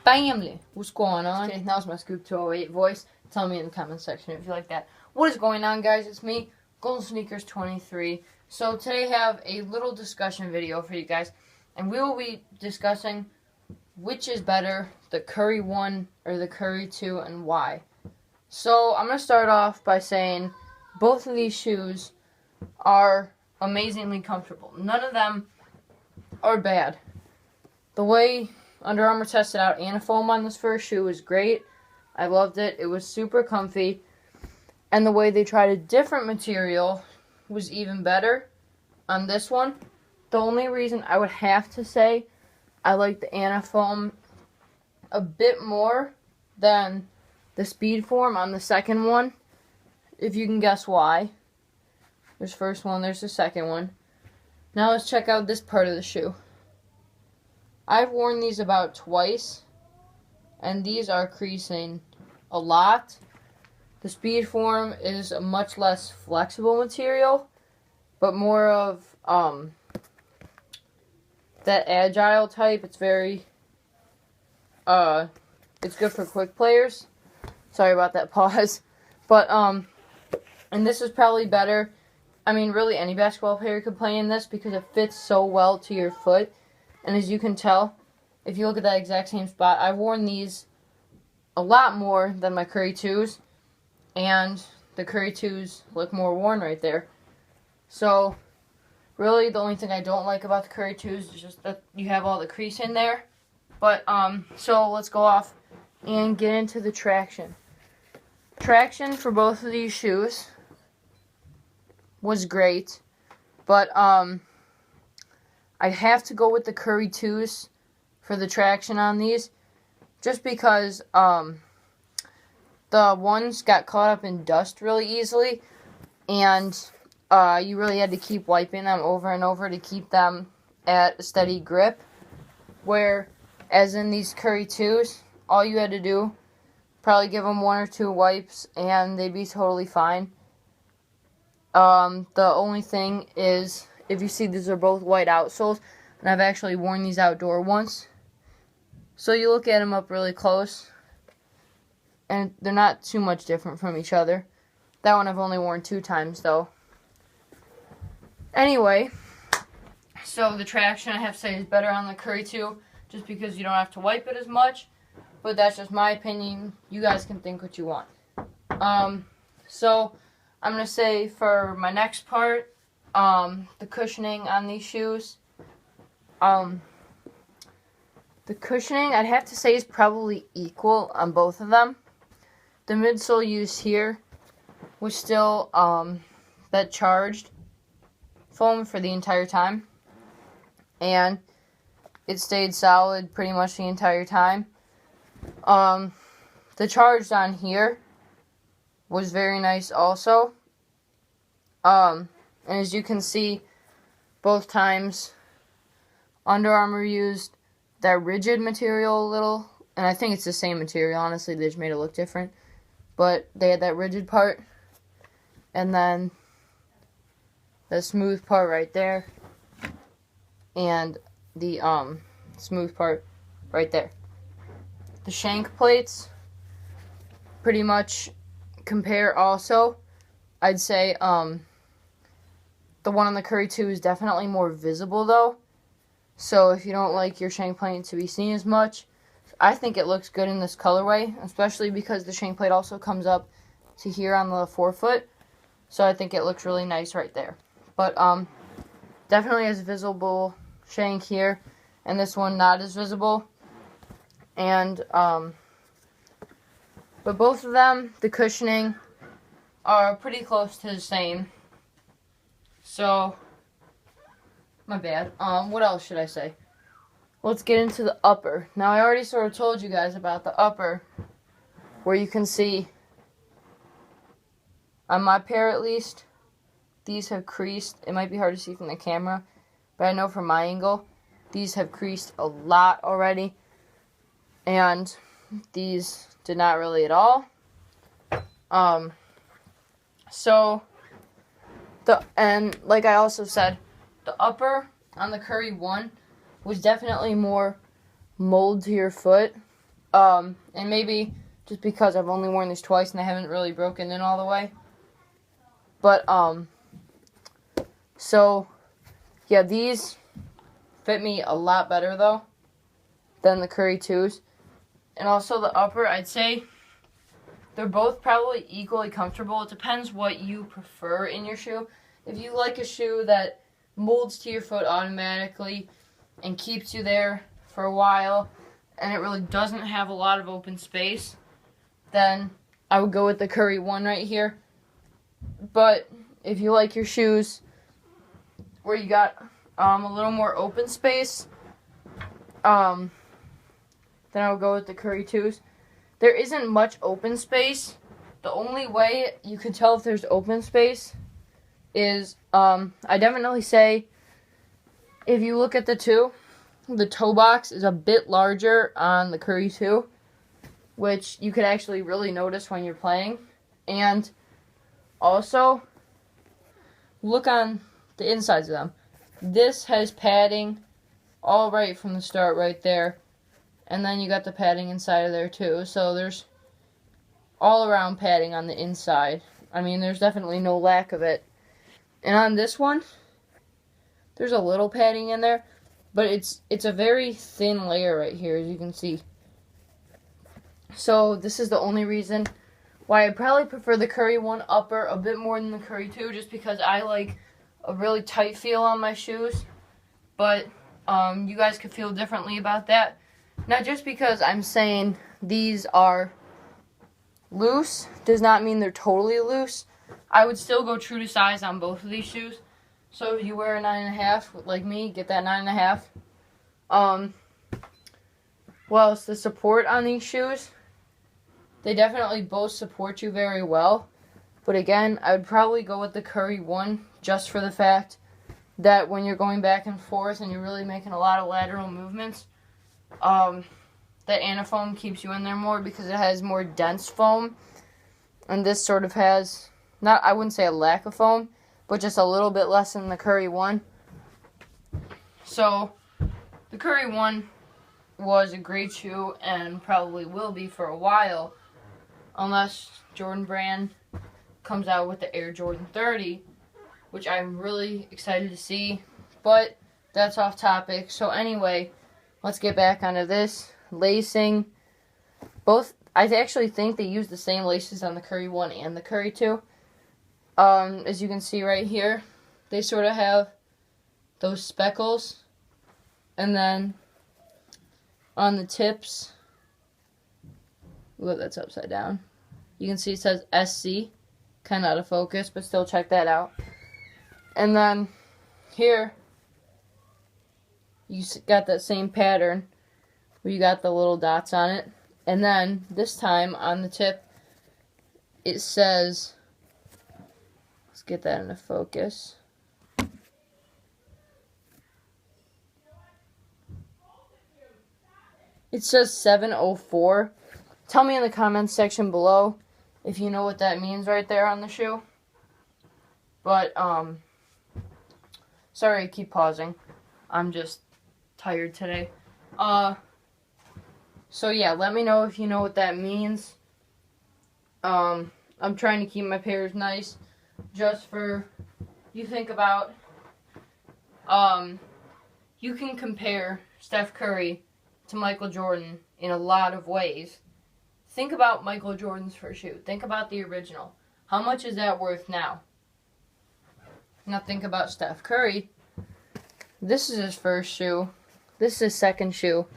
Family, what's going on? Okay, that was my SC00P2O8 voice. Tell me in the comment section if you like that. What is going on, guys? It's me, Golden Sneakers 23. So today I have a little discussion video for you guys, and we will be discussing which is better, the Curry 1 or the Curry 2, and why. So I'm going to start off by saying both of these shoes are amazingly comfortable. None of them are bad. The way Under Armour tested out Anafoam on this first shoe was great. I loved it. It was super comfy. And the way they tried a different material was even better on this one. The only reason I would have to say I like the Anafoam a bit more than the Speedform on the second one, if you can guess why. There's the first one, there's the second one. Now let's check out this part of the shoe. I've worn these about twice, and these are creasing a lot. The Speedform is a much less flexible material, but more of that agile type. It's very, it's good for quick players. Sorry about that pause. But, and this is probably better. I mean, really any basketball player could play in this because it fits so well to your foot. And as you can tell, if you look at that exact same spot, I've worn these a lot more than my Curry 2s. And the Curry 2s look more worn right there. So, really, the only thing I don't like about the Curry 2s is just that you have all the crease in there. But, so let's go off and get into the traction. Traction for both of these shoes was great. But, I have to go with the Curry 2s for the traction on these, just because the ones got caught up in dust really easily, and you really had to keep wiping them over and over to keep them at a steady grip, where as in these Curry 2s, all you had to do, probably give them 1 or 2 wipes, and they'd be totally fine. The only thing is, if you see, these are both white outsoles, and I've actually worn these outdoor once. So you look at them up really close, and they're not too much different from each other. That one I've only worn 2 times, though. Anyway, so the traction, I have to say, is better on the Curry 2, just because you don't have to wipe it as much. But that's just my opinion. You guys can think what you want. So I'm going to say for my next part, the cushioning on these shoes. The cushioning, I'd have to say, is probably equal on both of them. The midsole used here was still that charged foam for the entire time, and it stayed solid pretty much the entire time. The charged on here was very nice also. And as you can see, both times Under Armour used that rigid material a little, and I think it's the same material, honestly, they just made it look different, but they had that rigid part, and then the smooth part right there, and the smooth part right there. The shank plates pretty much compare also. I'd say the one on the Curry 2 is definitely more visible though. So if you don't like your shank plate to be seen as much, I think it looks good in this colorway, especially because the shank plate also comes up to here on the forefoot. So I think it looks really nice right there. But definitely has visible shank here, and this one not as visible. And but both of them, the cushioning, are pretty close to the same. So my bad. What else should I say? Let's get into the upper. Now, I already sort of told you guys about the upper, where you can see, on my pair at least, these have creased. It might be hard to see from the camera, but I know from my angle, these have creased a lot already, and these did not really at all. And like I also said, the upper on the Curry 1 was definitely more mold to your foot And maybe just because I've only worn these twice and they haven't really broken in all the way. But, so, yeah, these fit me a lot better, though, than the Curry 2s. And also the upper, I'd say they're both probably equally comfortable. It depends what you prefer in your shoe. If you like a shoe that molds to your foot automatically and keeps you there for a while, and it really doesn't have a lot of open space, then I would go with the Curry 1 right here. But if you like your shoes where you got a little more open space, then I would go with the Curry 2s. There isn't much open space. The only way you can tell if there's open space is, I definitely say, if you look at the two, the toe box is a bit larger on the Curry 2, which you could actually really notice when you're playing. And also, look on the insides of them. This has padding all right from the start right there. And then you got the padding inside of there too. So there's all around padding on the inside. I mean, there's definitely no lack of it. And on this one, there's a little padding in there, but it's a very thin layer right here, as you can see. So this is the only reason why I probably prefer the Curry 1 upper a bit more than the Curry 2, just because I like a really tight feel on my shoes. But you guys could feel differently about that. Now, just because I'm saying these are loose does not mean they're totally loose. I would still go true to size on both of these shoes. So if you wear a 9.5 like me, get that 9.5. Well, it's the support on these shoes. They definitely both support you very well. But again, I would probably go with the Curry 1 just for the fact that when you're going back and forth and you're really making a lot of lateral movements, that Anafoam keeps you in there more because it has more dense foam. And this sort of has, not, I wouldn't say a lack of foam, but just a little bit less than the Curry 1. So, the Curry 1 was a great shoe and probably will be for a while, unless Jordan Brand comes out with the Air Jordan 30, which I'm really excited to see. But that's off topic. So anyway, let's get back onto this. Lacing. Both, I actually think they use the same laces on the Curry 1 and the Curry 2. As you can see right here, they sort of have those speckles. And then on the tips, look, that's upside down. You can see it says SC. Kind of out of focus, but still check that out. And then here, you got that same pattern where you got the little dots on it. And then this time on the tip, it says, let's get that into focus. It says 704. Tell me in the comments section below if you know what that means right there on the shoe. But, sorry I keep pausing. I'm just tired today. So yeah, let me know if you know what that means. I'm trying to keep my pairs nice. Just for, you think about, you can compare Steph Curry to Michael Jordan in a lot of ways. Think about Michael Jordan's first shoe. Think about the original. How much is that worth now? Now think about Steph Curry. This is his first shoe. This is his second shoe.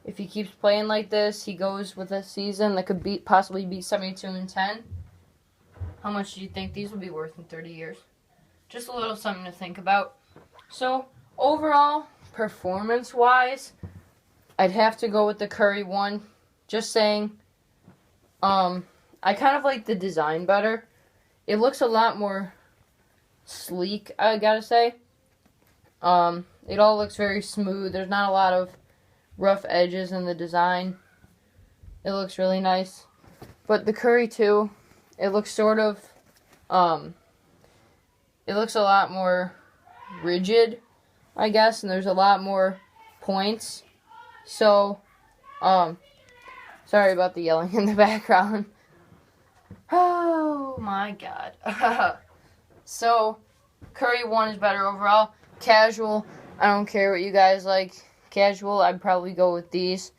If he keeps playing like this, he goes with a season that could possibly beat 72-10. How much do you think these will be worth in 30 years? Just a little something to think about. So, overall, performance-wise, I'd have to go with the Curry 1. Just saying, I kind of like the design better. It looks a lot more sleek, I gotta say. It all looks very smooth. There's not a lot of rough edges in the design. It looks really nice. But the Curry 2, it looks sort of, it looks a lot more rigid, I guess, and there's a lot more points. So, Sorry about the yelling in the background. Oh my god. So, Curry 1 is better overall. Casual, I don't care what you guys like. Casual, I'd probably go with these.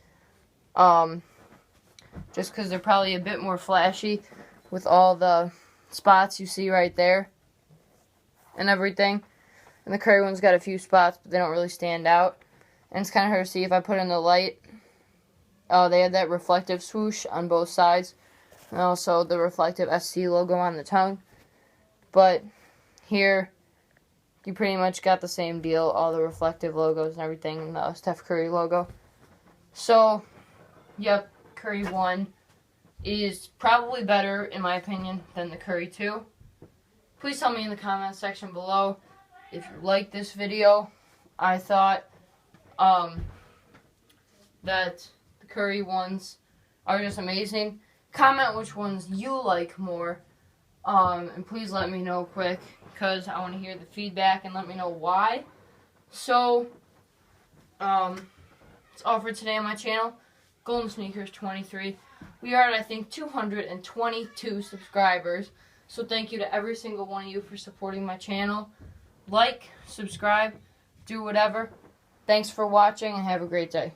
Just because they're probably a bit more flashy with all the spots you see right there and everything. And the Curry one's got a few spots, but they don't really stand out. And it's kind of hard to see if I put in the light. They had that reflective swoosh on both sides. And also the reflective SC logo on the tongue. But here, you pretty much got the same deal. All the reflective logos and everything. And the Steph Curry logo. So, yep, Curry 1 is probably better, in my opinion, than the Curry 2. Please tell me in the comment section below if you like this video. I thought that the Curry ones are just amazing. Comment which ones you like more. And please let me know quick, because I want to hear the feedback and let me know why. So, that's all for today on my channel. Golden Sneakers 23. We are at, I think, 222 subscribers. So thank you to every single one of you for supporting my channel. Like, subscribe, do whatever. Thanks for watching and have a great day.